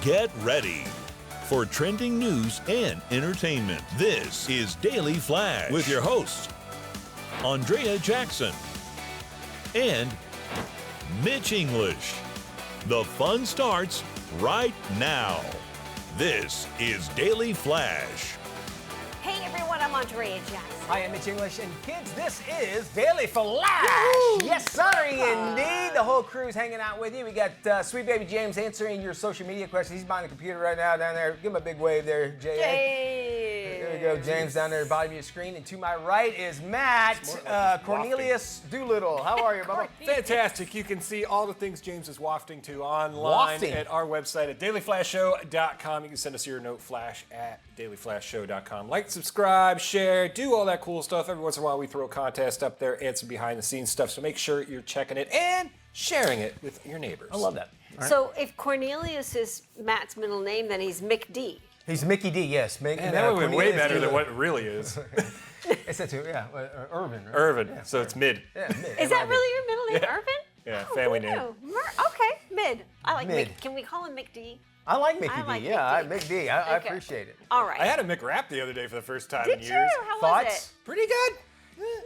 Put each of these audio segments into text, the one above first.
Get ready for trending news and entertainment. This is Daily Flash with your hosts, Andrea Jackson and Mitch English. The fun starts right now. This is Daily Flash. Hey everyone, I'm Andrea Jackson. Hi, I'm Mitch English, and kids, this is Daily Flash. Woo! Yes, sir, indeed. The whole crew's hanging out with you. We got sweet baby James answering your social media questions. He's behind the computer right now down there. Give him a big wave there, J.A. There we go, James down there at the bottom of your screen. And to my right is Matt Cornelius Doolittle. How are you, Bubba? Fantastic. You can see all the things James is wafting to online at our website at dailyflashshow.com. You can send us your note, flash at dailyflashshow.com. Like, subscribe, share, do all that cool stuff. Every once in a while we throw a contest up there and some behind the scenes stuff. So make sure you're checking it and sharing it with your neighbors. I love that. So if Cornelius is Matt's middle name, then he's Mick D. He's Mickey D, yes. And that would be way better than what it really is. It's that too, yeah. Irvin, right? Irvin, Yeah. so it's Mid. Yeah, Mid. Is that really your middle name, Irvin? Yeah, Oh, family who name. knew? Okay, Mid. I like Mid. Mick. Can we call him Mick D? I like Mickey I like D, yeah. Mick D. Mick D. I Okay. appreciate it. All right. I had a McWrap the other day for the first time Did in you? years. How was Thoughts? Pretty good.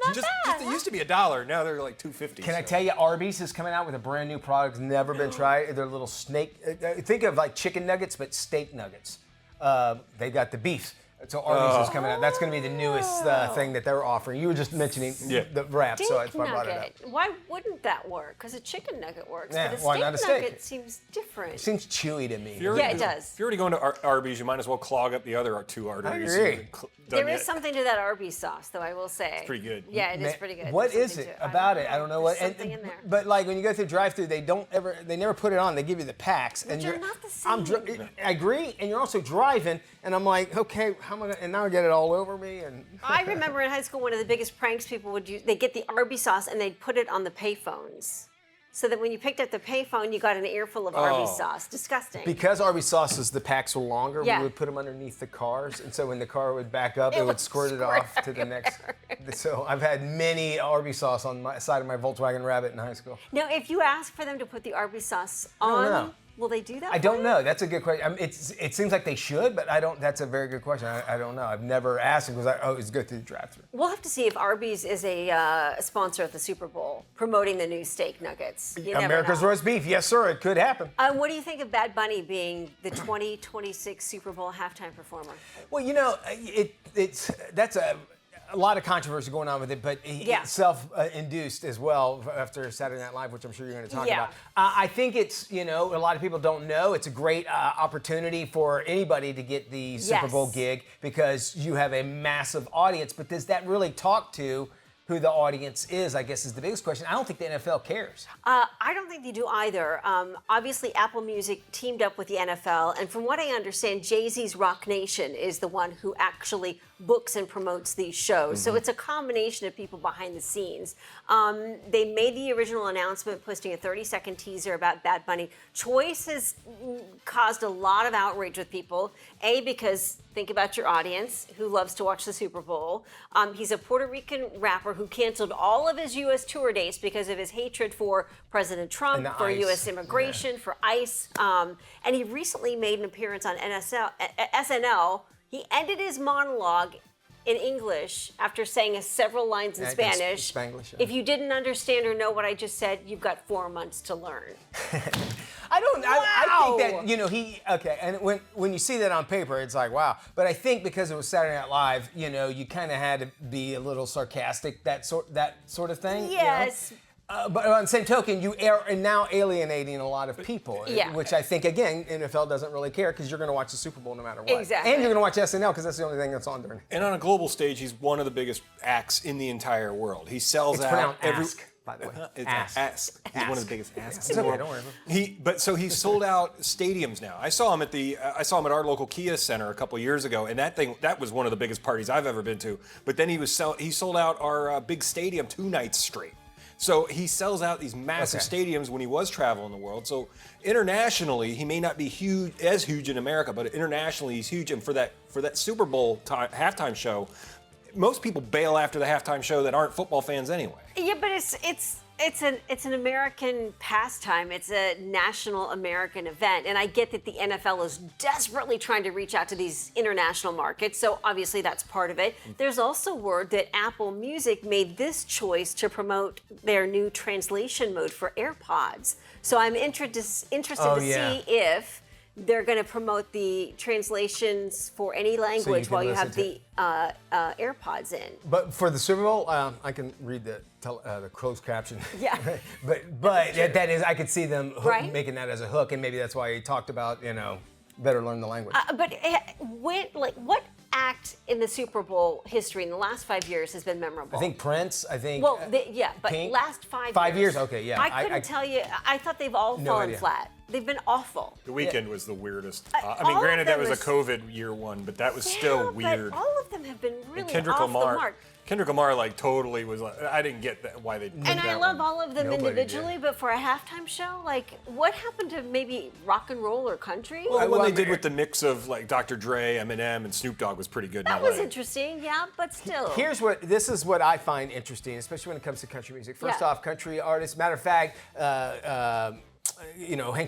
Not just, bad, it huh? used to be $1. Now they're like $2.50. Can I tell you, Arby's is coming out with a brand new product. It's never been tried. They're little snake. Think of like chicken nuggets, but steak nuggets. They got the beef. So Arby's is coming out. That's going to be the newest thing that they're offering. You were just mentioning the wrap, so that's why I brought it up. Nugget. Why wouldn't that work? Because a chicken nugget works, Yeah, but a why steak not a steak? nugget seems different. It seems chewy to me. Yeah, it does. If you're already going to Arby's, you might as well clog up the other two arteries. agree. There is something to that Arby's sauce, though, I will say. It's pretty good. Yeah, it is pretty good. What There's is something it to about it? I don't know what. There's something in there. But like when you go through drive-through, they never put it on. They give you the packs, and They're not the same. I agree, and you're also driving, and I'm like, okay, how am I gonna? And now I get it all over me, and I remember in high school, one of the biggest pranks people would do, they get the Arby's sauce and they'd put it on the payphones. So that when you picked up the payphone, you got an earful of Arby's sauce. Disgusting. because Arby's sauces, the packs were longer, Yeah. we would put them underneath the cars, and so when the car would back up, it would would squirt it off to the next. So I've had many Arby's sauce on my side of my Volkswagen Rabbit in high school. Now, if you ask for them to put the Arby's sauce don't on, know. will they do that? I for don't you? know. That's a good question. It seems like they should, but I don't. That's a very good question. I don't know. I've never asked them because I always go through the drive-through. We'll have to see if Arby's is a sponsor at the Super Bowl, promoting the new steak nuggets. You never America's know. roast beef. Yes, sir. It could happen. What do you think of Bad Bunny being the 2026 Super Bowl halftime performer? Well, you know, that's a lot of controversy going on with it, but Yeah. it's self-induced as well after Saturday Night Live, which I'm sure you're going to talk Yeah. about. I think it's, a lot of people don't know. It's a great opportunity for anybody to get the Super Bowl Yes. gig because you have a massive audience. But does that really talk to who the audience is, I guess, is the biggest question. I don't think the NFL cares. I don't think they do either. Obviously, Apple Music teamed up with the NFL, and from what I understand, Jay-Z's Rock Nation is the one who actually books and promotes these shows. So it's a combination of people behind the scenes. They made the original announcement, posting a 30-second teaser about Bad Bunny. Choice has caused a lot of outrage with people. Because think about your audience who loves to watch the Super Bowl. He's a Puerto Rican rapper who canceled all of his U.S. tour dates because of his hatred for President Trump, And for ICE. U.S. immigration, for ICE. And he recently made an appearance on SNL. He ended his monologue in English after saying several lines in Yeah, Spanish. Spanglish, yeah. If you didn't understand or know what I just said, you've got 4 months to learn. I think that, and when you see that on paper, it's like, wow. But I think because it was Saturday Night Live, you kind of had to be a little sarcastic, that sort of thing. Yes. But on the same token, you are now alienating a lot of people, Yeah. which I think, again, NFL doesn't really care because you're going to watch the Super Bowl no matter what. Exactly. And you're going to watch SNL because that's the only thing that's on during. And on a global stage, he's one of the biggest acts in the entire world. He sells It's out pronounced every. ask, by the way. It's Ask. ask. He's one of the biggest asks in It's the okay, world. don't worry. So he's sold out stadiums now. I saw him at our local Kia Center a couple years ago, and that was one of the biggest parties I've ever been to. But then he sold out our big stadium 2 nights straight. So he sells out these massive stadiums when he was traveling the world. So internationally, he may not be as huge in America, but internationally he's huge. And for that Super Bowl halftime show, most people bail after the halftime show that aren't football fans anyway. Yeah, but it's it's an American pastime. It's a national American event, and I get that the NFL is desperately trying to reach out to these international markets. So obviously that's part of it. There's also word that Apple Music made this choice to promote their new translation mode for AirPods. So I'm interested to see if they're going to promote the translations for any language while you have the AirPods in. But for the Super Bowl, I can read the closed caption. Yeah. but that is, I could see them making that as a hook, and maybe that's why he talked about, better learn the language. But what act in the Super Bowl history in the last 5 years has been memorable? I think Prince. I think. Well, but King? last 5 years. 5 years. Okay, yeah. I couldn't tell you. I thought they've all fallen idea. flat. They've been awful. The Weeknd was the weirdest. all of Granted that them was a COVID year one, but that was still weird. But all of them have been really And Kendrick off Lamar. the mark. Kendrick Lamar totally was like, I didn't get that, why they did And that I love one. all of them Nobody individually, did. but for a halftime show, what happened to maybe rock and roll or country? Well, Well, what they did with the mix of Dr. Dre, Eminem, and Snoop Dogg was pretty good. that in was LA. interesting, yeah, but still. This is what I find interesting, especially when it comes to country music. First off, country artists. Matter of fact, Hank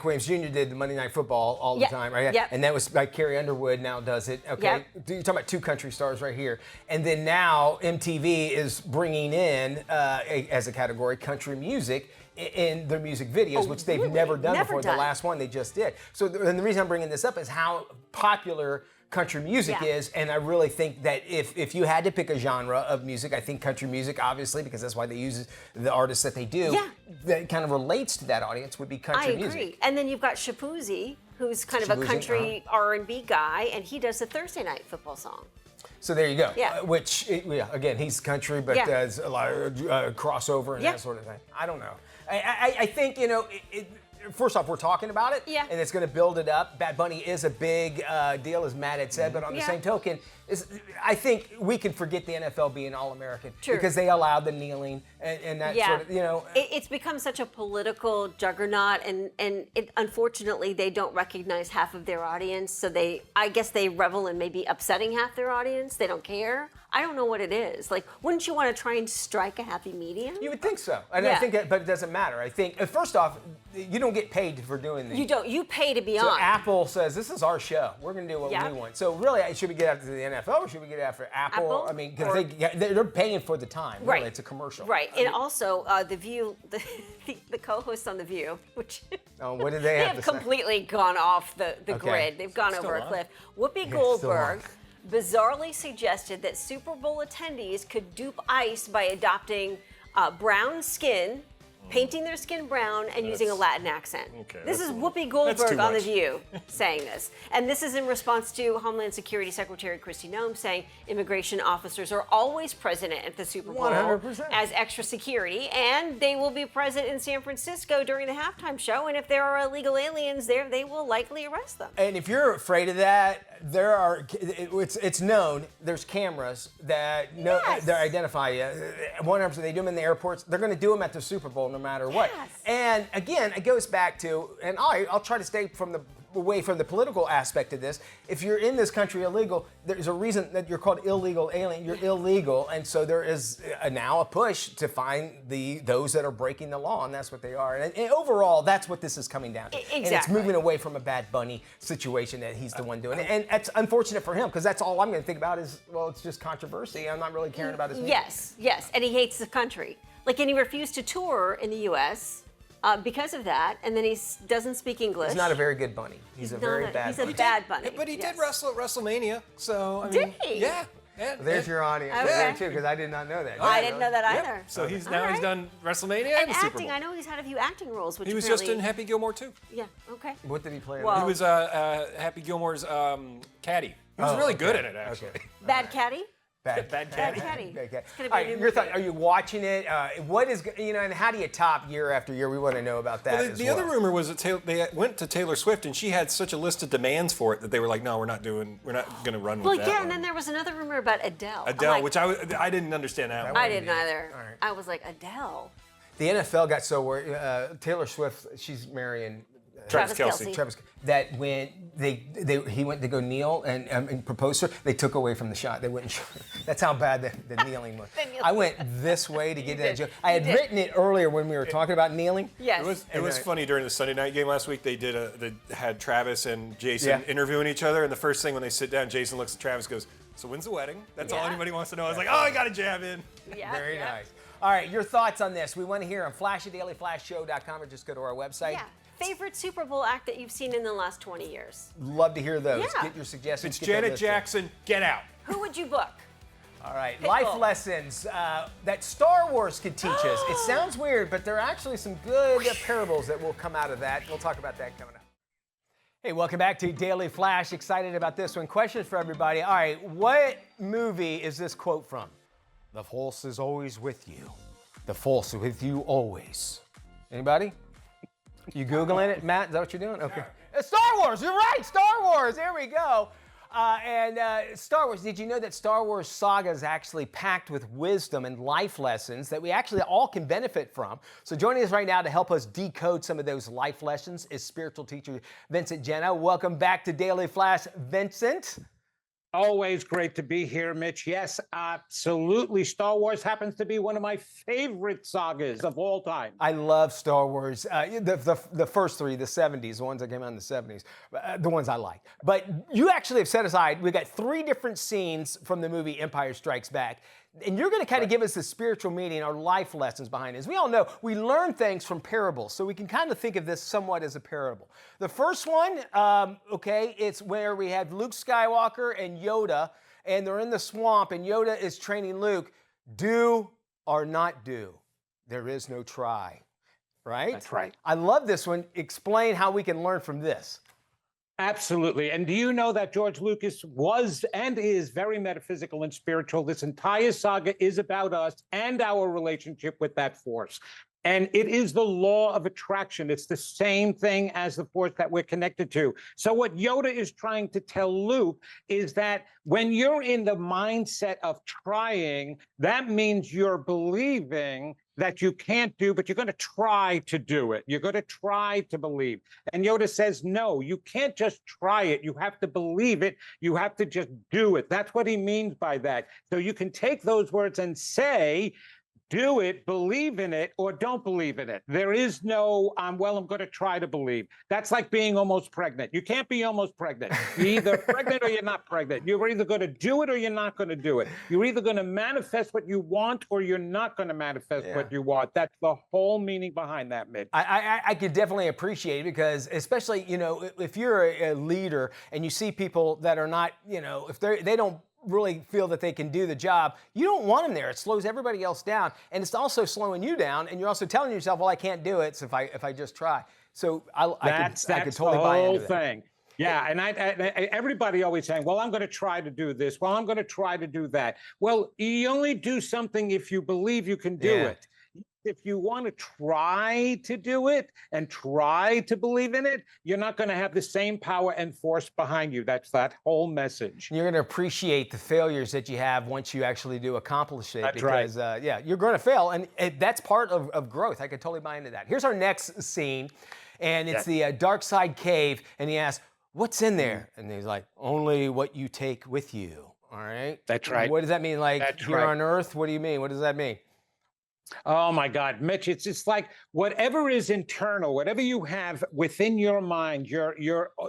Williams Jr. did the Monday Night Football all the time, right? Yep. And that was like Carrie Underwood now does it. Okay, Yep. You're talking about two country stars right here, and then now MTV is bringing in as a category country music in their music videos, which they've really? never done Never before. done. The last one they just did. So, and the reason I'm bringing this up is how popular country music is, and I really think that if you had to pick a genre of music, I think country music, obviously, because that's why they use the artists that they do, that kind of relates to that audience would be country music. I agree. And then you've got Shaboozey, who's kind of a country R&B guy, and he does the Thursday Night Football song. So there you go. Yeah. Again, he's country, but does a lot of crossover and that sort of thing. I don't know. I think, first off, we're talking about it, and it's going to build it up. Bad Bunny is a big deal, as Matt had said, but on the same token, I think we can forget the NFL being All-American because they allowed the kneeling and that sort of, It's become such a political juggernaut, and unfortunately, they don't recognize half of their audience, so I guess they revel in maybe upsetting half their audience. They don't care. I don't know what it is. Wouldn't you want to try and strike a happy medium? You would think so. And I think that, but it doesn't matter. I think, first off, you don't get paid for doing these. You don't. You pay to be on. So Apple says, this is our show. We're going to do what we want. So really, should we get after the NFL or should we get after Apple? I mean, because they're paying for the time. Right. Really, it's a commercial. Right. And also, The View, the co-hosts on The View, which what did they have to say? completely gone off the grid. They've gone over a cliff. Whoopi Goldberg bizarrely suggested that Super Bowl attendees could dupe ICE by adopting brown skin, painting their skin brown, and using a Latin accent. This is Whoopi Goldberg on The View saying this. And this is in response to Homeland Security Secretary Kristi Noem saying immigration officers are always present at the Super Bowl 100%. as extra security, and they will be present in San Francisco during the halftime show, and if there are illegal aliens there, they will likely arrest them. And if you're afraid of that, it's known, there's cameras that that identify you. 100%, they do them in the airports. They're going to do them at the Super Bowl no matter what. And again, it goes back to, and I'll try to stay away from the political aspect of this. If you're in this country illegal, there's a reason that you're called illegal alien. You're illegal, and so there is now a push to find those that are breaking the law, and that's what they are. And overall, that's what this is coming down to. Exactly. And it's moving away from a Bad Bunny situation that he's the one doing it. And it's unfortunate for him because that's all I'm going to think about is, well, it's just controversy. I'm not really caring about his music. Yes, and he hates the country. And he refused to tour in the U.S. Because of that, and then he doesn't speak English. He's not a very good bunny. He's a very bad bunny. He's a bad bunny. But he did wrestle at WrestleMania, so I mean, Did he? Yeah. There's your audience there too, because I did not know that. I didn't know that either. So he's Alright. done WrestleMania And and the Super acting, Bowl. I know he's had a few acting roles, which He was just apparently- in Happy Gilmore too. Yeah. Okay. What did he play? Well- He was Happy Gilmore's caddy. He was really good at it, actually. Bad Caddy. Bad Caddy. Bad It's gonna be All a right, new your thought? movie. Are you watching it? What is and how do you top year after year? We want to know about that. Well, as the well. other rumor was that they went to Taylor Swift and she had such a list of demands for it that they were like, no, we're not going to run with Well, that. yeah, one. and then there was another rumor about Adele. I'm Adele, like, which I didn't understand that one. I didn't either. All right. I was like, Adele. The NFL got so worried. Taylor Swift, she's marrying Travis Kelce. Kelce. Travis. That when he went to go kneel and propose to her. They took away from the shot. They wouldn't show her. That's how bad the kneeling was. I went this way to get that joke. I had written it earlier when we were talking about kneeling. Yes. It was funny during the Sunday night game last week. They had Travis and Jason interviewing each other, and the first thing when they sit down, Jason looks at Travis, goes, "So when's the wedding?" That's all anybody wants to know. I was like, "Oh, I got a jab in." Yeah, Very nice. All right, your thoughts on this? We want to hear on flashdailyflashshow.com or just go to our website. Yeah. Favorite Super Bowl act that you've seen in the last 20 years? Love to hear those. Yeah. Get your suggestions. It's Janet Jackson. Get out. Who would you book? All right, Pitbull. life lessons that Star Wars could teach us. It sounds weird, but there are actually some good parables that will come out of that. We'll talk about that coming up. Hey, welcome back to Daily Flash. Excited about this one. Question for everybody. All right, what movie is this quote from? The Force is always with you. The Force is with you always. Anybody? You Googling it, Matt? Is that what you're doing? Okay. Star Wars, you're right, Star Wars, there we go. Star Wars, did you know that Star Wars saga is actually packed with wisdom and life lessons that we actually all can benefit from? So joining us right now to help us decode some of those life lessons is spiritual teacher Vincent Genna. Welcome back to Daily Flash, Vincent. Always great to be here, Mitch. Yes, absolutely. Star Wars happens to be one of my favorite sagas of all time. I love Star Wars. The first three, the 70s, the ones that came out in the 70s, the ones I like. But you actually have set aside, we got 3 different scenes from the movie Empire Strikes Back. And you're going to kind of give us the spiritual meaning, our life lessons behind it. As we all know, we learn things from parables, so we can kind of think of this somewhat as a parable. The first one, it's where we have Luke Skywalker and Yoda, and they're in the swamp, and Yoda is training Luke, do or not do. There is no try, right? That's right. I love this one. Explain how we can learn from this. Absolutely. And do you know that George Lucas was and is very metaphysical and spiritual? This entire saga is about us and our relationship with that force. And it is the law of attraction. It's the same thing as the force that we're connected to. So what Yoda is trying to tell Luke is that when you're in the mindset of trying, that means you're believing that you can't do, but you're going to try to do it. You're going to try to believe. And Yoda says, no, you can't just try it. You have to believe it. You have to just do it. That's what he means by that. So you can take those words and say, do it, believe in it, or don't believe in it. There is no, I'm going to try to believe. That's like being almost pregnant. You can't be almost pregnant. You're either pregnant or you're not pregnant. You're either going to do it or you're not going to do it. You're either going to manifest what you want or you're not going to manifest what you want. That's the whole meaning behind that, Mitch. I could definitely appreciate it because especially, if you're a leader and you see people that are not, if they don't really feel that they can do the job, you don't want them there. It slows everybody else down, and it's also slowing you down, and you're also telling yourself, well, I can't do it, so if I just try. So I could totally buy into that. Thing. Yeah, and everybody always saying, well, I'm going to try to do this. Well, I'm going to try to do that. Well, you only do something if you believe you can do it. If you want to try to do it and try to believe in it, you're not going to have the same power and force behind you. That's that whole message. You're going to appreciate the failures that you have once you actually do accomplish it. That's because, right. You're going to fail, and that's part of growth. I could totally buy into that. Here's our next scene, and it's the dark side cave, and he asks, what's in there? And he's like, only what you take with you. All right? That's right. What does that mean? Like That's here right. on Earth? What do you mean? What does that mean? Oh my God, Mitch, it's just like whatever is internal, whatever you have within your mind,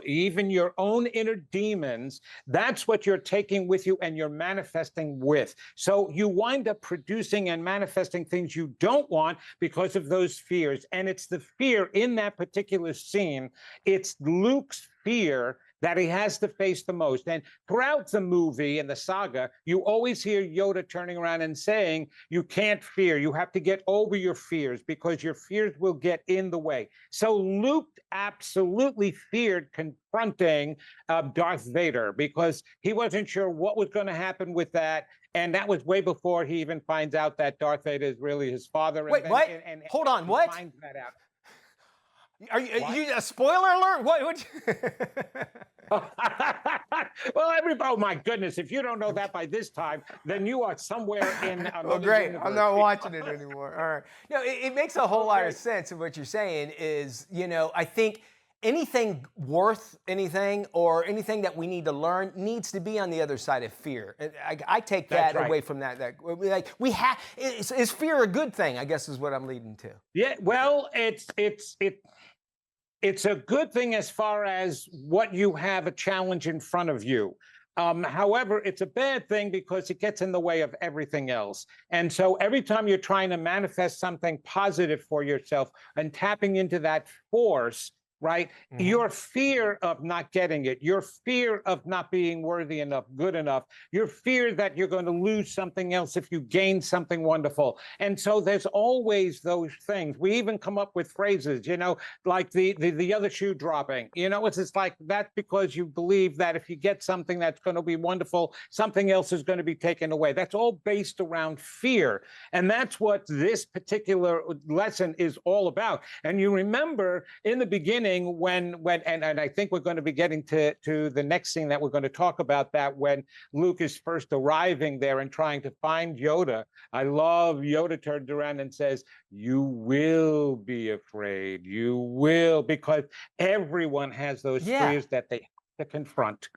even your own inner demons, that's what you're taking with you and you're manifesting with. So you wind up producing and manifesting things you don't want because of those fears. And it's the fear in that particular scene. It's Luke's fear that he has to face the most. And throughout the movie and the saga, you always hear Yoda turning around and saying, you can't fear. You have to get over your fears because your fears will get in the way. So Luke absolutely feared confronting Darth Vader because he wasn't sure what was going to happen with that. And that was way before he even finds out that Darth Vader is really his father. Wait, what? Hold on, what? Finds that out. Are you a spoiler alert? What? Well, everybody, oh my goodness, if you don't know that by this time, then you are somewhere in another Well, great. universe. I'm not watching it anymore. All right. No, it makes a whole lot of sense of what you're saying is, I think anything worth anything or anything that we need to learn needs to be on the other side of fear. And I take that away from that. Like we have, is fear a good thing? I guess is what I'm leading to. Yeah, well, it's a good thing as far as what you have a challenge in front of you. However, it's a bad thing because it gets in the way of everything else. And so every time you're trying to manifest something positive for yourself and tapping into that force, right? Your fear of not getting it, your fear of not being worthy enough, good enough, your fear that you're going to lose something else if you gain something wonderful. And so there's always those things. We even come up with phrases, you know, like the other shoe dropping. You know, it's just like that's because you believe that if you get something that's going to be wonderful, something else is going to be taken away. That's all based around fear. And that's what this particular lesson is all about. And you remember in the beginning, when and I think we're going to be getting to the next scene that we're going to talk about, that when Luke is first arriving there and trying to find Yoda, I love Yoda turned around and says, "You will be afraid. You will," because everyone has those fears that they have to confront.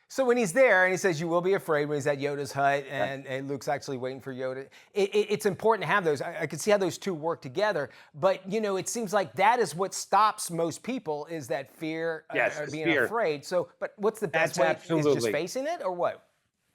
So when he's there and he says, "You will be afraid," when he's at Yoda's hut and Luke's actually waiting for Yoda, it's important to have those. I can see how those two work together. But, you know, it seems like that is what stops most people is that fear of being afraid. So, but what's the best way? Is just facing it or what?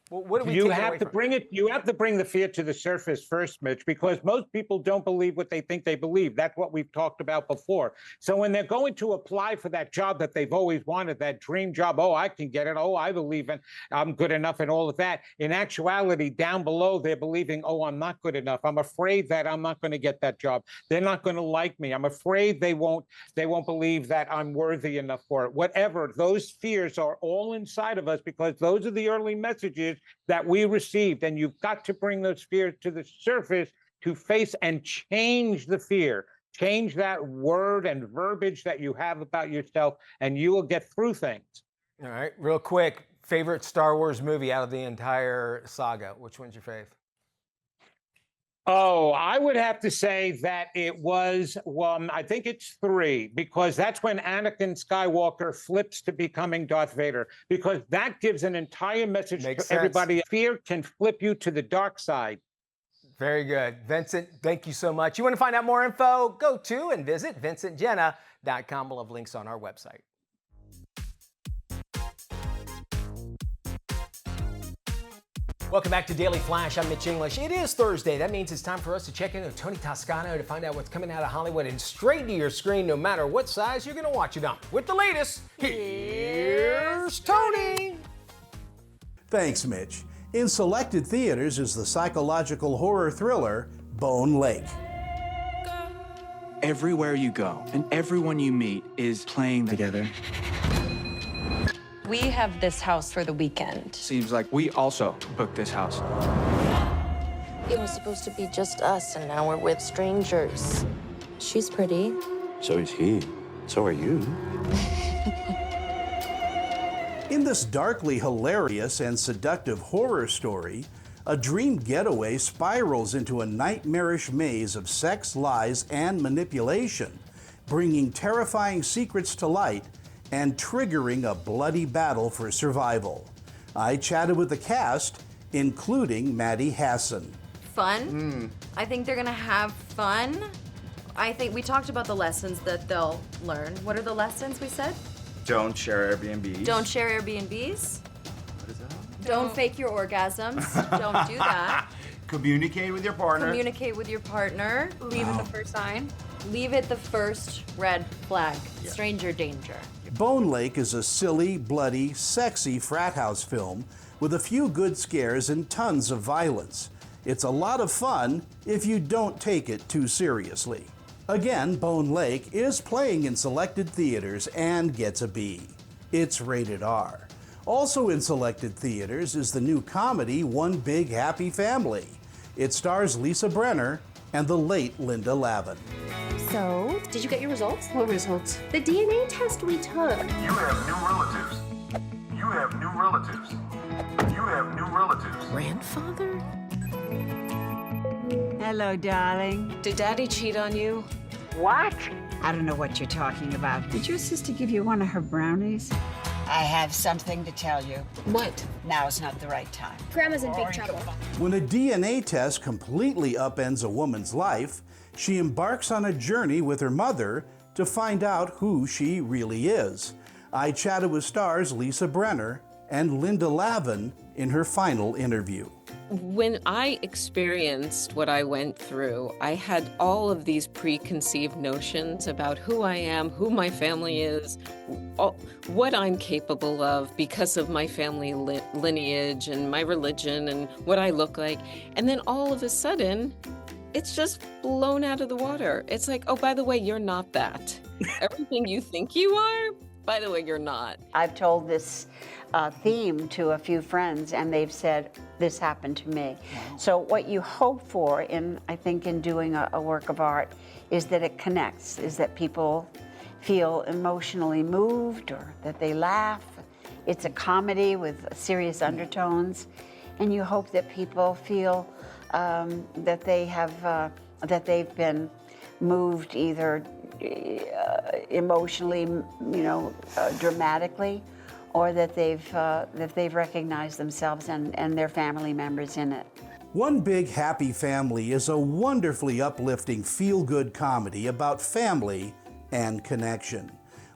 What do we You have to bring it. You have to bring the fear to the surface first, Mitch, because most people don't believe what they think they believe. That's what we've talked about before. So when they're going to apply for that job that they've always wanted, that dream job, oh, I can get it. Oh, I believe in, I'm good enough, and all of that. In actuality, down below, they're believing, oh, I'm not good enough. I'm afraid that I'm not going to get that job. They're not going to like me. I'm afraid they won't believe that I'm worthy enough for it. Whatever, those fears are all inside of us because those are the early messages that we received, and you've got to bring those fears to the surface to face and change the fear. Change that word and verbiage that you have about yourself, and you will get through things. All right, real quick, favorite Star Wars movie out of the entire saga? Which one's your fave? Oh, I would have to say that it was, I think it's 3, because that's when Anakin Skywalker flips to becoming Darth Vader, because that gives an entire message to everybody. Fear can flip you to the dark side. Very good. Vincent, thank you so much. You want to find out more info? Go to and visit vincentjenna.com. We'll have links on our website. Welcome back to Daily Flash. I'm Mitch English. It is Thursday. That means it's time for us to check in with Tony Toscano to find out what's coming out of Hollywood and straight to your screen, no matter what size you're going to watch it on. With the latest, here's Tony. Thanks, Mitch. In selected theaters is the psychological horror thriller Bone Lake. Everywhere you go and everyone you meet is playing together. We have this house for the weekend. Seems like we also booked this house. It was supposed to be just us, and now we're with strangers. She's pretty. So is he. So are you. In this darkly hilarious and seductive horror story, a dream getaway spirals into a nightmarish maze of sex, lies, and manipulation, bringing terrifying secrets to light and triggering a bloody battle for survival. I chatted with the cast, including Maddie Hassan. Fun. I think they're gonna have fun. I think we talked about the lessons that they'll learn. What are the lessons we said? Don't share Airbnbs. Don't share Airbnbs. What is that? Don't fake your orgasms. Don't do that. Communicate with your partner. Communicate with your partner. Leave it the first sign. Leave it the first red flag. Yeah. Stranger danger. Bone Lake is a silly, bloody, sexy frat house film with a few good scares and tons of violence. It's a lot of fun if you don't take it too seriously. Again, Bone Lake is playing in selected theaters and gets a B. It's rated R. Also in selected theaters is the new comedy One Big Happy Family. It stars Lisa Brenner and the late Linda Lavin. So, did you get your results? What results? The DNA test we took. You have new relatives. You have new relatives. You have new relatives. Grandfather? Hello, darling. Did Daddy cheat on you? What? I don't know what you're talking about. Did your sister give you one of her brownies? I have something to tell you. What? Now's not the right time. Grandma's in big trouble. When a DNA test completely upends a woman's life, she embarks on a journey with her mother to find out who she really is. I chatted with stars Lisa Brenner and Linda Lavin in her final interview. When I experienced what I went through, I had all of these preconceived notions about who I am, who my family is, what I'm capable of because of my family lineage and my religion and what I look like. And then all of a sudden, it's just blown out of the water. It's like, oh, by the way, you're not that. Everything you think you are, by the way, you're not. I've told this theme to a few friends, and they've said, this happened to me. Wow. So what you hope for, I think, in doing a work of art is that it connects, is that people feel emotionally moved or that they laugh. It's a comedy with serious undertones, and you hope that people feel that they've been moved either emotionally, dramatically, or that they've recognized themselves and their family members in it. One Big Happy Family is a wonderfully uplifting feel-good comedy about family and connection.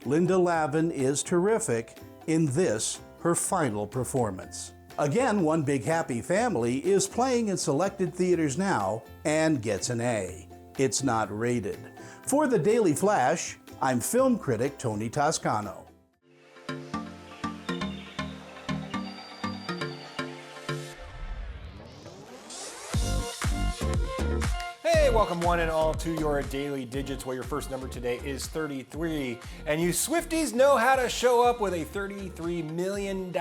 Linda Lavin is terrific in this, her final performance. Again, One Big Happy Family is playing in selected theaters now and gets an A. It's not rated. For the Daily Flash, I'm film critic Tony Toscano. Hey, welcome one and all to your Daily Digits, where your first number today is 33. And you Swifties know how to show up with a $33 million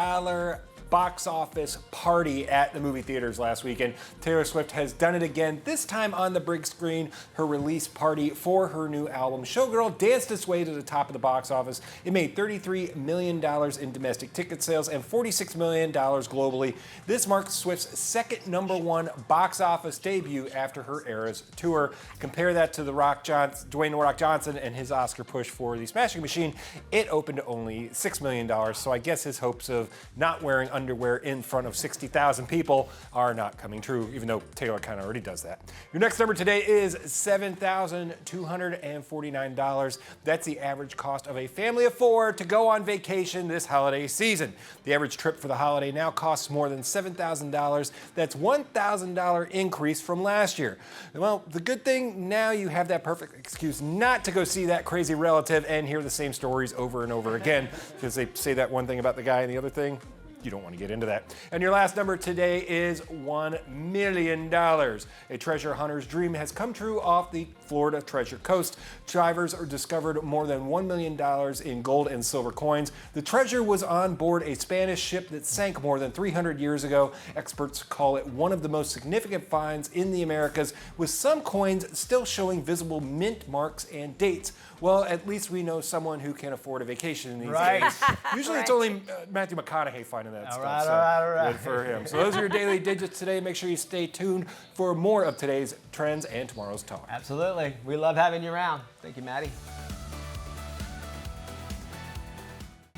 box office party at the movie theaters last weekend. Taylor Swift has done it again, this time on the big screen. Her release party for her new album, Showgirl, danced its way to the top of the box office. It made $33 million in domestic ticket sales and $46 million globally. This marks Swift's second #1 box office debut after her Eras tour. Compare that to Dwayne "The Rock" Johnson and his Oscar push for The Smashing Machine. It opened to only $6 million, so I guess his hopes of not wearing underwear in front of 60,000 people are not coming true, even though Taylor kind of already does that. Your next number today is $7,249. That's the average cost of a family of 4 to go on vacation this holiday season. The average trip for the holiday now costs more than $7,000. That's $1,000 increase from last year. Well, the good thing, now you have that perfect excuse not to go see that crazy relative and hear the same stories over and over again, because they say that one thing about the guy and the other thing. You don't want to get into that. And your last number today is $1 million. A treasure hunter's dream has come true off the Florida Treasure Coast. Divers discovered more than $1 million in gold and silver coins. The treasure was on board a Spanish ship that sank more than 300 years ago. Experts call it one of the most significant finds in the Americas, with some coins still showing visible mint marks and dates. Well, at least we know someone who can afford a vacation in these days. Usually it's only Matthew McConaughey finding that stuff. All right. Good for him. So those are your Daily Digits today. Make sure you stay tuned for more of today's trends and tomorrow's talk. Absolutely. We love having you around. Thank you, Maddie.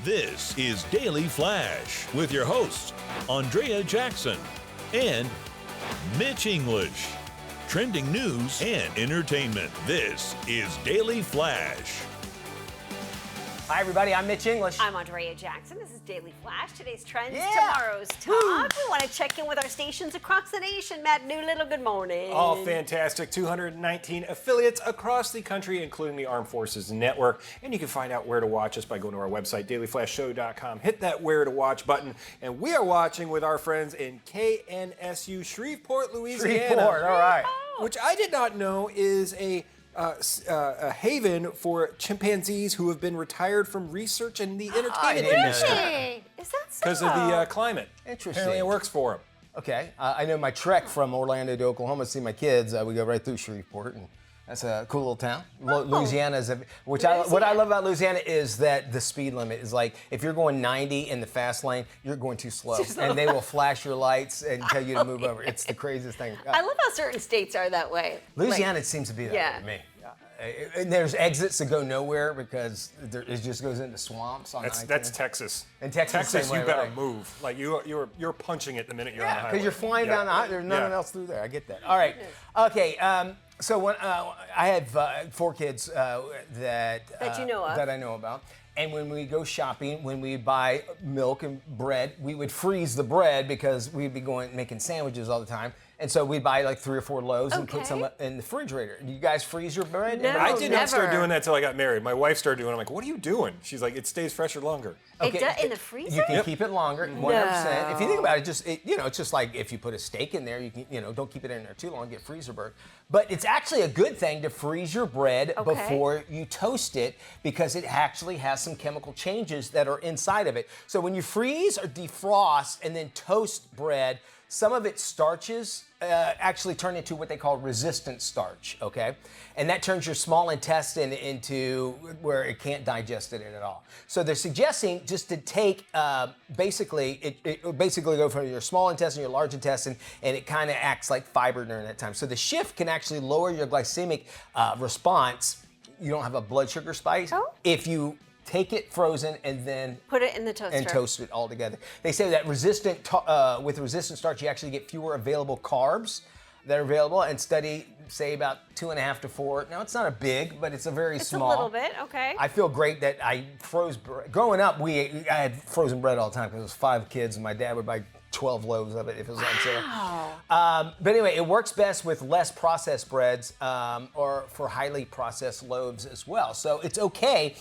This is Daily Flash with your hosts, Andrea Jackson and Mitch English. Trending news and entertainment. This is Daily Flash. Hi, everybody. I'm Mitch English. I'm Andrea Jackson. This is Daily Flash. Today's trends, tomorrow's talk. We want to check in with our stations across the nation. Matt Doolittle, good morning. Oh, fantastic. 219 affiliates across the country, including the Armed Forces Network. And you can find out where to watch us by going to our website, dailyflashshow.com. Hit that Where to Watch button. And we are watching with our friends in KNSU, Shreveport, Louisiana. Shreveport, all right. Which I did not know is a haven for chimpanzees who have been retired from research and the entertainment industry. Is that so? Because of the climate. Interesting. Apparently it works for them. Okay. I know my trek from Orlando to Oklahoma to see my kids, we go right through Shreveport, and that's a cool little town. Louisiana is what I love about Louisiana is that the speed limit is like, if you're going 90 in the fast lane, you're going too slow. And they will flash your lights and tell you to move over. It's the craziest thing. I love how certain states are that way. Louisiana seems to be that way to me. and there's exits that go nowhere because it just goes into swamps on I-10. That's Texas. In Texas, Texas, same you way, better right? move. Like you're punching it the minute you're on the highway. because you're flying down the highway. There's nothing else through there. I get that. All right. Okay. So when I have 4 kids that you know of. that I know about. And when we go shopping, when we buy milk and bread, we would freeze the bread because we'd be making sandwiches all the time. And so we'd buy like 3 or 4 loaves and put some in the refrigerator. Do you guys freeze your bread? No, I did not start never. doing that until I got married. My wife started doing it. I'm like, what are you doing? She's like, it stays fresher longer. It does in the freezer? You can keep it longer, 100%. If you think about it, it's just like if you put a steak in there, you can, don't keep it in there too long, get freezer burn. But it's actually a good thing to freeze your bread before you toast it because it actually has some chemical changes that are inside of it. So when you freeze or defrost and then toast bread, some of its starches actually turn into what they call resistant starch, okay? And that turns your small intestine into where it can't digest it at all. So they're suggesting just to take, basically go from your small intestine, your large intestine, and it kind of acts like fiber during that time. So the shift can actually lower your glycemic response. You don't have a blood sugar spike if you take it frozen and then put it in the toaster and toast it all together. They say that with resistant starch, you actually get fewer available carbs that are available, and study say about 2.5 to 4. Now it's not a big, but it's a very small. It's a little bit, okay. I feel great that I froze bread. Growing up, I had frozen bread all the time because it was 5 kids, and my dad would buy 12 loaves of it if it was on sale. But anyway, it works best with less processed breads or for highly processed loaves as well. So it's okay.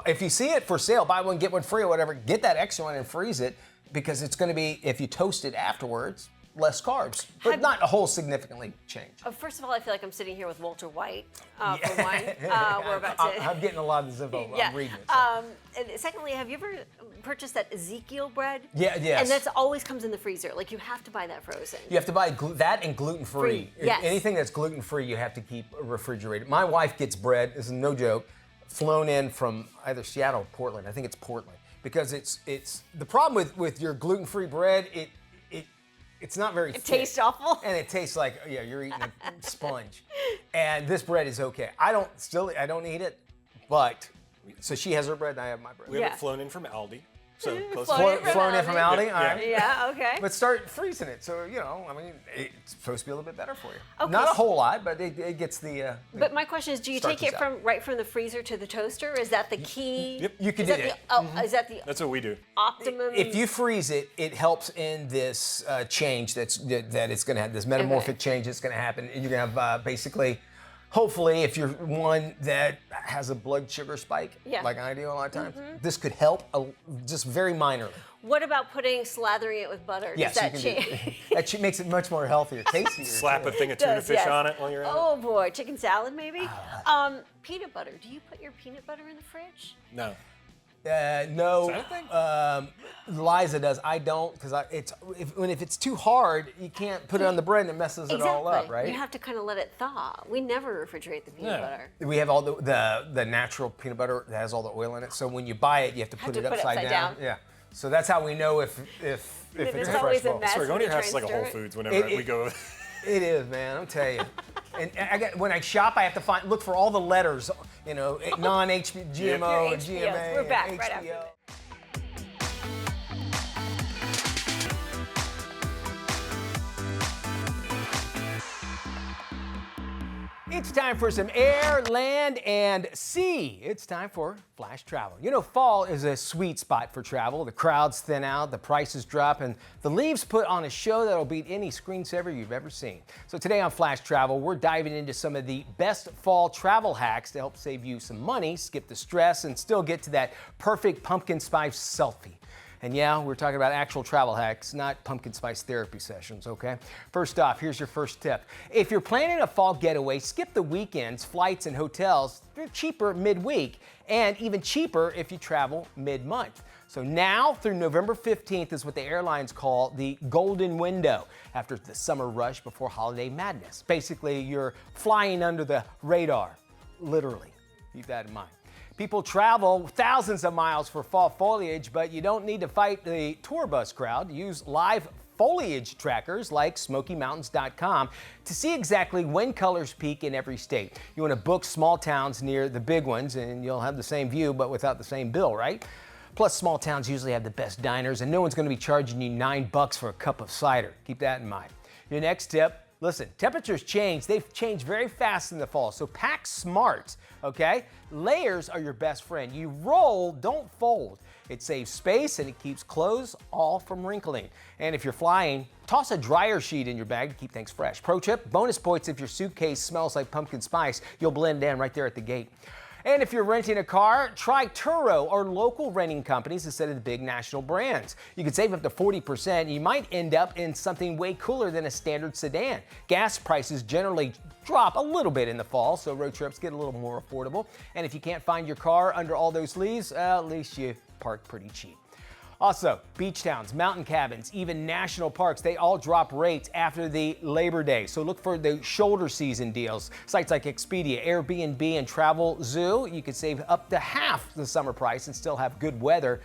If you see it for sale, buy one, get one free or whatever, get that extra one and freeze it because it's going to be, if you toast it afterwards, less carbs, but not a whole significantly change. First of all, I feel like I'm sitting here with Walter White for one. We're about to. I'm getting a lot of this info. Yeah. I'm reading it. So. And secondly, have you ever purchased that Ezekiel bread? Yeah, yes. And that always comes in the freezer. Like you have to buy that frozen. You have to buy that and gluten-free. Yes. Anything that's gluten-free, you have to keep refrigerated. My wife gets bread. This is no joke. Flown in from either Seattle or Portland. I think it's Portland because it's the problem with your gluten-free bread. It's not very thick. It tastes awful. And it tastes like you're eating a sponge. And this bread is okay. I don't eat it, but so she has her bread and I have my bread. We have it flown in from Aldi. So close flown in from Aldi. All right. Yeah, okay. But start freezing it. So, it's supposed to be a little bit better for you. Okay. Not a whole lot, but it gets the. But my question is, do you take it right from the freezer to the toaster? Is that the key? Yep, you can do that. Is that the That's what we do. optimum? If you freeze it, it helps in this change that it's going to have, this metamorphic change that's going to happen. And you're going to have basically, hopefully, if you're one that has a blood sugar spike, like I do a lot of times, this could help just very minorly. What about slathering it with butter? Yes, Does that you can change? That makes it much more healthier, tastier. Slap a thing of tuna fish on it while you're at it. Oh boy, chicken salad maybe? Peanut butter. Do you put your peanut butter in the fridge? No. No. Is that a thing? Liza does. I don't because if it's too hard, you can't put it on the bread and it messes it all up, right? You have to kind of let it thaw. We never refrigerate the peanut butter. We have all the natural peanut butter that has all the oil in it. So when you buy it, you have to put it upside down. Yeah. So that's how we know if it's a fresh bowl. Mess Sorry, going to your house is when like you a try Whole and stir Foods whenever we go. It is, man. I'm telling you. And when I shop, I have to look for all the letters, non-GMO, GMA, We're back HPO. right after this. It's time for some air, land, and sea. It's time for Flash Travel. Fall is a sweet spot for travel. The crowds thin out, the prices drop, and the leaves put on a show that'll beat any screensaver you've ever seen. So today on Flash Travel, we're diving into some of the best fall travel hacks to help save you some money, skip the stress, and still get to that perfect pumpkin spice selfie. And yeah, we're talking about actual travel hacks, not pumpkin spice therapy sessions, okay? First off, here's your first tip. If you're planning a fall getaway, skip the weekends, flights, and hotels. They're cheaper midweek, and even cheaper if you travel mid-month. So now through November 15th is what the airlines call the golden window after the summer rush before holiday madness. Basically, you're flying under the radar, literally. Keep that in mind. People travel thousands of miles for fall foliage, but you don't need to fight the tour bus crowd. Use live foliage trackers like SmokyMountains.com to see exactly when colors peak in every state. You want to book small towns near the big ones and you'll have the same view but without the same bill, right? Plus, small towns usually have the best diners and no one's going to be charging you $9 for a cup of cider. Keep that in mind. Your next tip. Listen, temperatures change. They've changed very fast in the fall, so pack smart, okay? Layers are your best friend. You roll, don't fold. It saves space and it keeps clothes all from wrinkling. And if you're flying, toss a dryer sheet in your bag to keep things fresh. Pro tip, bonus points if your suitcase smells like pumpkin spice. You'll blend in right there at the gate. And if you're renting a car, try Turo or local renting companies instead of the big national brands. You can save up to 40%. You might end up in something way cooler than a standard sedan. Gas prices generally drop a little bit in the fall, so road trips get a little more affordable. And if you can't find your car under all those leaves, at least you park pretty cheap. Also, beach towns, mountain cabins, even national parks, they all drop rates after the Labor Day. So look for the shoulder season deals. Sites like Expedia, Airbnb, and Travel Zoo, you can save up to half the summer price and still have good weather.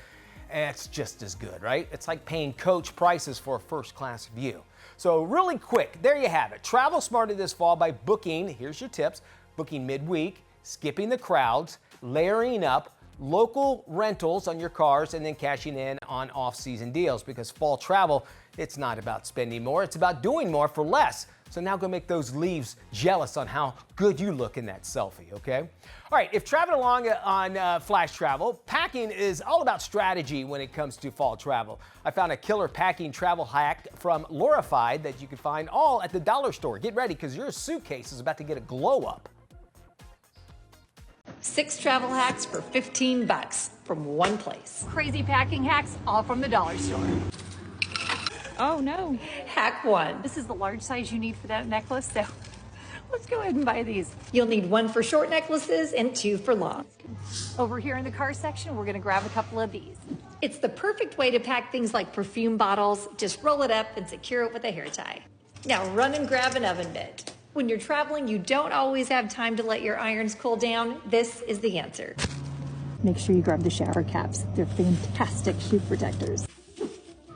It's just as good, right? It's like paying coach prices for a first-class view. So really quick, there you have it. Travel smarter this fall by booking, here's your tips, booking midweek, skipping the crowds, layering up, local rentals on your cars, and then cashing in on off-season deals, because fall travel, it's not about spending more, it's about doing more for less. So now go make those leaves jealous on how good you look in that selfie, okay? All right, if traveling along on Flash Travel, packing is all about strategy when it comes to fall travel. I found a killer packing travel hack from Lorified that you can find all at the dollar store. Get ready, because your suitcase is about to get a glow up. 6 travel hacks for $15 from one place. Crazy packing hacks, all from the dollar store. Oh no. Hack 1. This is the large size you need for that necklace, so let's go ahead and buy these. You'll need 1 for short necklaces and 2 for long. Over here in the car section, we're gonna grab a couple of these. It's the perfect way to pack things like perfume bottles. Just roll it up and secure it with a hair tie. Now run and grab an oven mitt. When you're traveling, you don't always have time to let your irons cool down. This is the answer. Make sure you grab the shower caps. They're fantastic shoe protectors.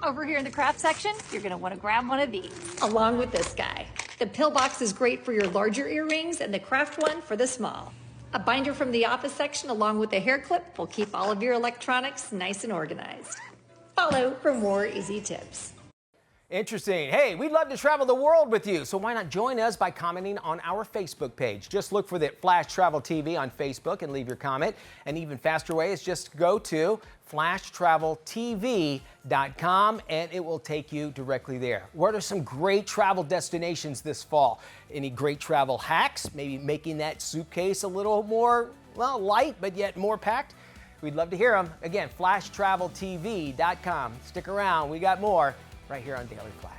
Over here in the craft section, you're gonna wanna grab one of these. Along with this guy. The pill box is great for your larger earrings and the craft one for the small. A binder from the office section along with a hair clip will keep all of your electronics nice and organized. Follow for more easy tips. Interesting. Hey, we'd love to travel the world with you, so why not join us by commenting on our Facebook page? Just look for the Flash Travel TV on Facebook and leave your comment. An even faster way is just go to flashtraveltv.com and it will take you directly there. What are some great travel destinations this fall? Any great travel hacks? Maybe making that suitcase a little more, well, light, but yet more packed? We'd love to hear them. Again, flashtraveltv.com. Stick around. We got more right here on Daily Flash.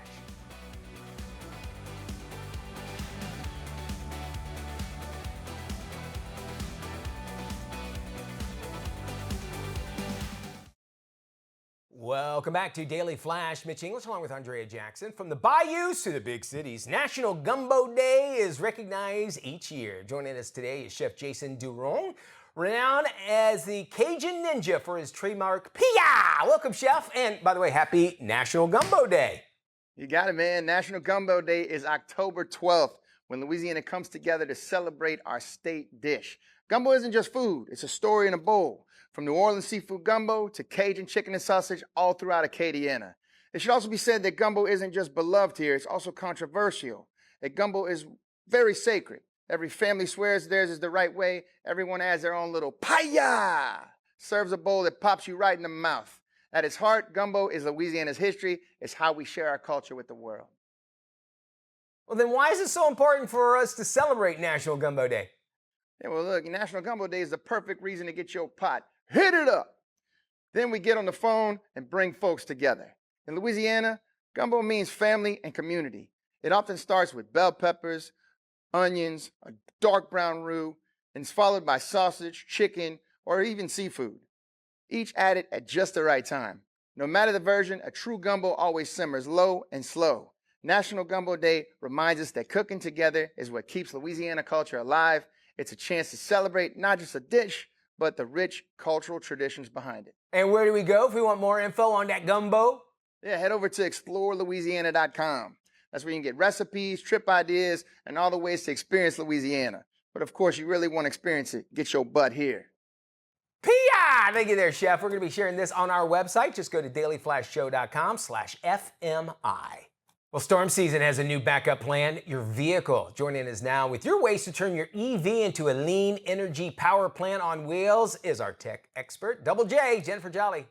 Welcome back to Daily Flash. Mitch English along with Andrea Jackson. From the bayous to the big cities, National Gumbo Day is recognized each year. Joining us today is Chef Jason Duron, renowned as the Cajun Ninja for his trademark Pia. Welcome, Chef. And by the way, happy National Gumbo Day. You got it, man. National Gumbo Day is October 12th, when Louisiana comes together to celebrate our state dish. Gumbo isn't just food, it's a story in a bowl. From New Orleans seafood gumbo to Cajun chicken and sausage, all throughout Acadiana. It should also be said that gumbo isn't just beloved here, it's also controversial. That gumbo is very sacred. Every family swears theirs is the right way. Everyone adds their own little paya. Serves a bowl that pops you right in the mouth. At its heart, gumbo is Louisiana's history. It's how we share our culture with the world. Well, then why is it so important for us to celebrate National Gumbo Day? Yeah, well, look, National Gumbo Day is the perfect reason to get your pot. Hit it up. Then we get on the phone and bring folks together. In Louisiana, gumbo means family and community. It often starts with bell peppers, onions, a dark brown roux, and is followed by sausage, chicken, or even seafood. Each added at just the right time. No matter the version, a true gumbo always simmers low and slow. National Gumbo Day reminds us that cooking together is what keeps Louisiana culture alive. It's a chance to celebrate not just a dish, but the rich cultural traditions behind it. And where do we go if we want more info on that gumbo? Yeah, head over to explorelouisiana.com. That's where you can get recipes, trip ideas, and all the ways to experience Louisiana. But of course, you really want to experience it, get your butt here. P.I. Thank you there, Chef. We're going to be sharing this on our website. Just go to dailyflashshow.com/FMI. Well, storm season has a new backup plan, your vehicle. Joining us now with your ways to turn your EV into a lean energy power plant on wheels is our tech expert, Double J, Jennifer Jolly.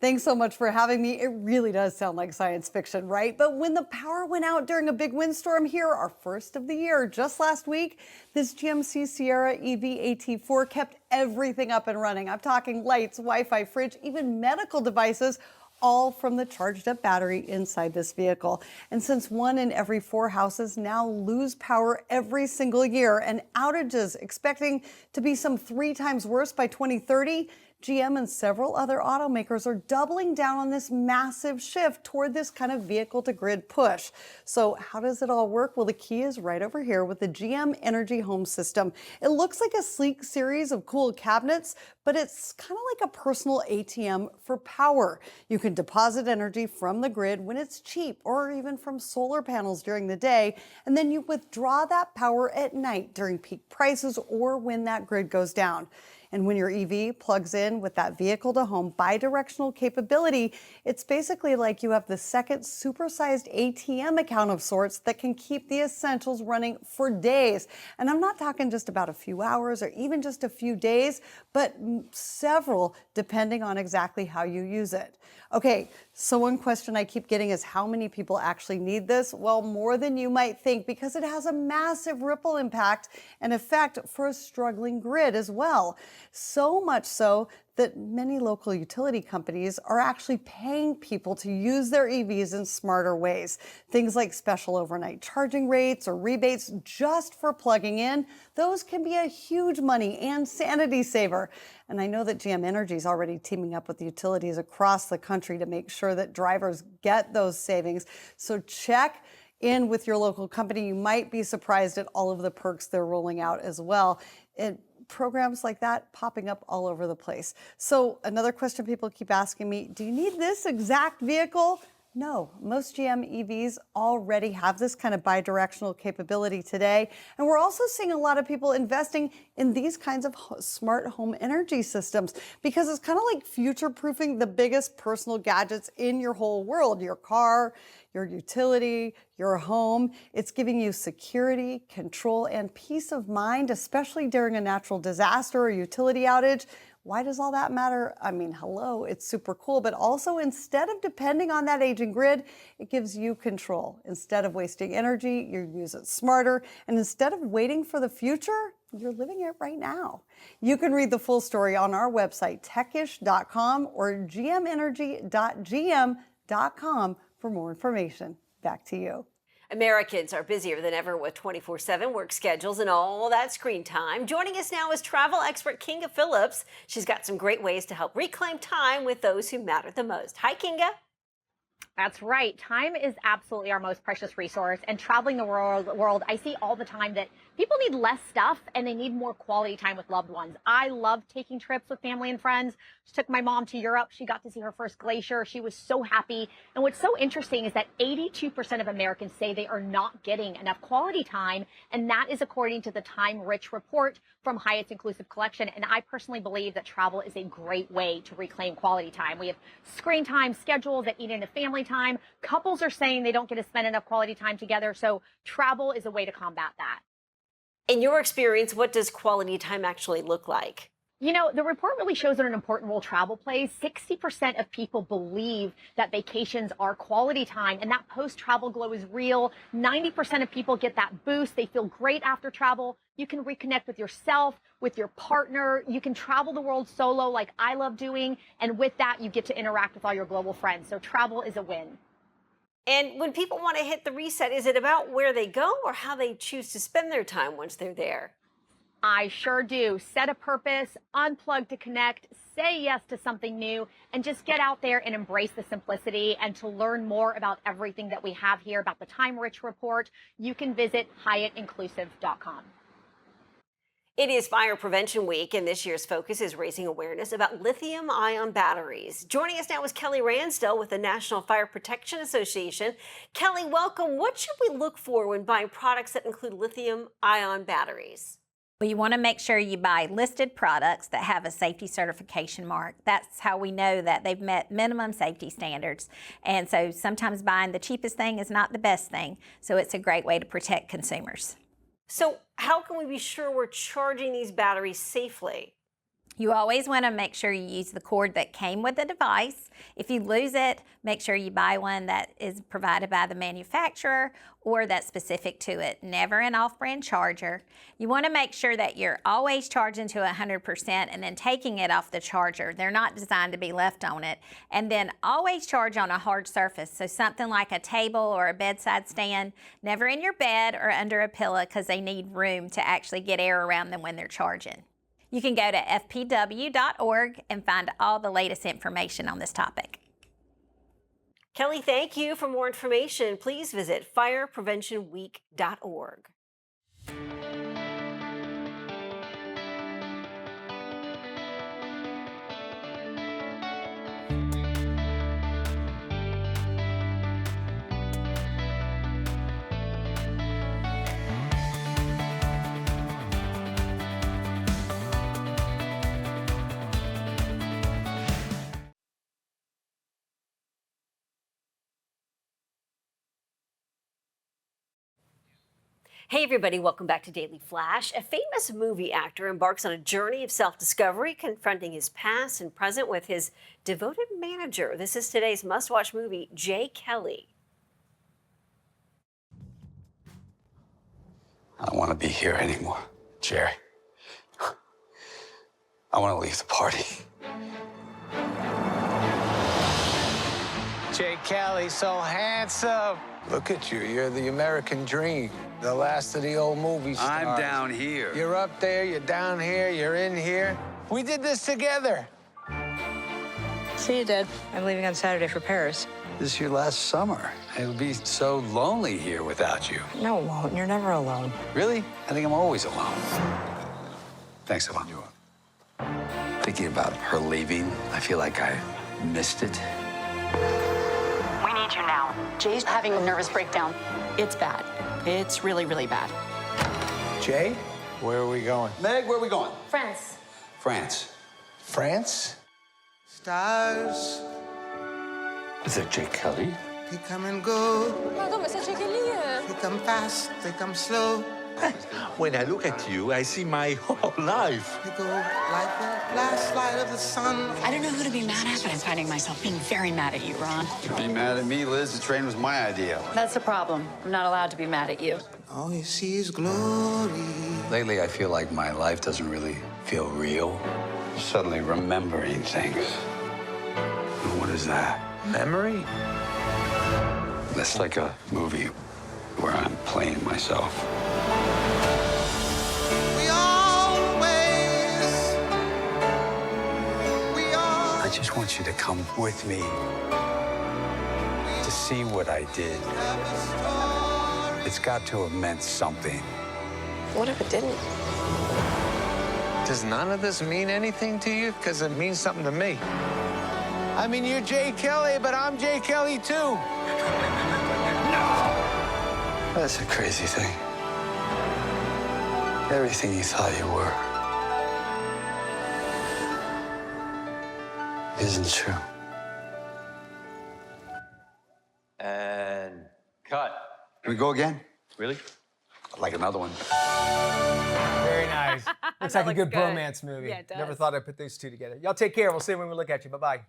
Thanks so much for having me. It really does sound like science fiction, right? But when the power went out during a big windstorm here, our first of the year, just last week, this GMC Sierra EV AT4 kept everything up and running. I'm talking lights, Wi-Fi, fridge, even medical devices, all from the charged up battery inside this vehicle. And since 1 in every 4 houses now lose power every single year and outages expecting to be some 3 times worse by 2030, GM and several other automakers are doubling down on this massive shift toward this kind of vehicle-to-grid push. So how does it all work? Well, the key is right over here with the GM Energy Home System. It looks like a sleek series of cool cabinets, but it's kind of like a personal ATM for power. You can deposit energy from the grid when it's cheap or even from solar panels during the day, and then you withdraw that power at night during peak prices or when that grid goes down. And when your EV plugs in with that vehicle-to-home bidirectional capability, it's basically like you have the second supersized ATM account of sorts that can keep the essentials running for days. And I'm not talking just about a few hours or even just a few days, but several, depending on exactly how you use it. Okay, so one question I keep getting is how many people actually need this? Well, more than you might think, because it has a massive ripple impact and effect for a struggling grid as well. So much so that many local utility companies are actually paying people to use their EVs in smarter ways. Things like special overnight charging rates or rebates just for plugging in, those can be a huge money and sanity saver. And I know that GM Energy is already teaming up with utilities across the country to make sure that drivers get those savings. So check in with your local company. You might be surprised at all of the perks they're rolling out as well. Programs like that popping up all over the place. So another question people keep asking me, do you need this exact vehicle? No, most GM EVs already have this kind of bidirectional capability today. And we're also seeing a lot of people investing in these kinds of smart home energy systems because it's kind of like future-proofing the biggest personal gadgets in your whole world, your car, your utility, your home. It's giving you security, control, and peace of mind, especially during a natural disaster or utility outage. Why does all that matter? I mean, hello, it's super cool, but also instead of depending on that aging grid, it gives you control. Instead of wasting energy, you use it smarter. And instead of waiting for the future, you're living it right now. You can read the full story on our website, techish.com or gmenergy.gm.com for more information. Back to you. Americans are busier than ever with 24/7 work schedules and all that screen time. Joining us now is travel expert Kinga Phillips. She's got some great ways to help reclaim time with those who matter the most. Hi, Kinga. That's right. Time is absolutely our most precious resource. And traveling the world, I see all the time that people need less stuff and they need more quality time with loved ones. I love taking trips with family and friends. Just took my mom to Europe. She got to see her first glacier. She was so happy. And what's so interesting is that 82% of Americans say they are not getting enough quality time. And that is according to the Time Rich report from Hyatt's Inclusive Collection. And I personally believe that travel is a great way to reclaim quality time. We have screen time schedules that eat into family time. Couples are saying they don't get to spend enough quality time together. So travel is a way to combat that. In your experience, what does quality time actually look like? You know, the report really shows that an important role travel plays. 60% of people believe that vacations are quality time, and that post-travel glow is real. 90% of people get that boost. They feel great after travel. You can reconnect with yourself, with your partner. You can travel the world solo like I love doing, and with that, you get to interact with all your global friends. So travel is a win. And when people want to hit the reset, is it about where they go or how they choose to spend their time once they're there? I sure do. Set a purpose, unplug to connect, say yes to something new, and just get out there and embrace the simplicity. And to learn more about everything that we have here, about the Time Rich report, you can visit HyattInclusive.com. It is Fire Prevention Week, and this year's focus is raising awareness about lithium-ion batteries. Joining us now is Kelly Ransdell with the National Fire Protection Association. Kelly, welcome. What should we look for when buying products that include lithium-ion batteries? Well, you want to make sure you buy listed products that have a safety certification mark. That's how we know that they've met minimum safety standards. And so sometimes buying the cheapest thing is not the best thing. So it's a great way to protect consumers. So how can we be sure we're charging these batteries safely? You always want to make sure you use the cord that came with the device. If you lose it, make sure you buy one that is provided by the manufacturer or that's specific to it. Never an off-brand charger. You want to make sure that you're always charging to 100% and then taking it off the charger. They're not designed to be left on it. And then always charge on a hard surface. So something like a table or a bedside stand, never in your bed or under a pillow because they need room to actually get air around them when they're charging. You can go to fpw.org and find all the latest information on this topic. Kelly, thank you. For more information, please visit firepreventionweek.org. Hey everybody, welcome back to Daily Flash. A famous movie actor embarks on a journey of self-discovery, confronting his past and present with his devoted manager. This is today's must-watch movie, Jay Kelly. I don't want to be here anymore, Jerry. I want to leave the party. Jay Kelly, so handsome. Look at you. You're the American dream. The last of the old movie stars. I'm down here. You're up there, you're down here, you're in here. We did this together. See you, Dad. I'm leaving on Saturday for Paris. This is your last summer. It'll be so lonely here without you. No, it won't. You're never alone. Really? I think I'm always alone. Thanks, Yvonne. Thinking about her leaving, I feel like I missed it. We need you now. Jay's having a nervous breakdown. It's bad. It's really, really bad. Jay, where are we going? Meg, where are we going? France. France. France? Stars, Is that Jay Kelly? they come and go. Pardon, mais c'est Jay Kelly. They come fast, they come slow. When I look at you, I see my whole life. They go like the last light of the sun. I don't know who to be mad at, but I'm finding myself being very mad at you, Ron. Be mad at me, Liz. The train was my idea. That's the problem. I'm not allowed to be mad at you. All you see is glory. Lately, I feel like my life doesn't really feel real. Suddenly remembering things. And what is that? Memory? That's like a movie where I'm playing myself. I just want you to come with me to see what I did. It's got to have meant something. What if it didn't? Does none of this mean anything to you? Because it means something to me. I mean, you're Jay Kelly, but I'm Jay Kelly, too. That's a crazy thing. Everything you thought you were isn't true. And cut. Can we go again? Really? I'd like another one. Very nice. Looks like a good bromance movie. Yeah, it does. Never thought I'd put those two together. Y'all take care. We'll see you when we look at you. Bye-bye.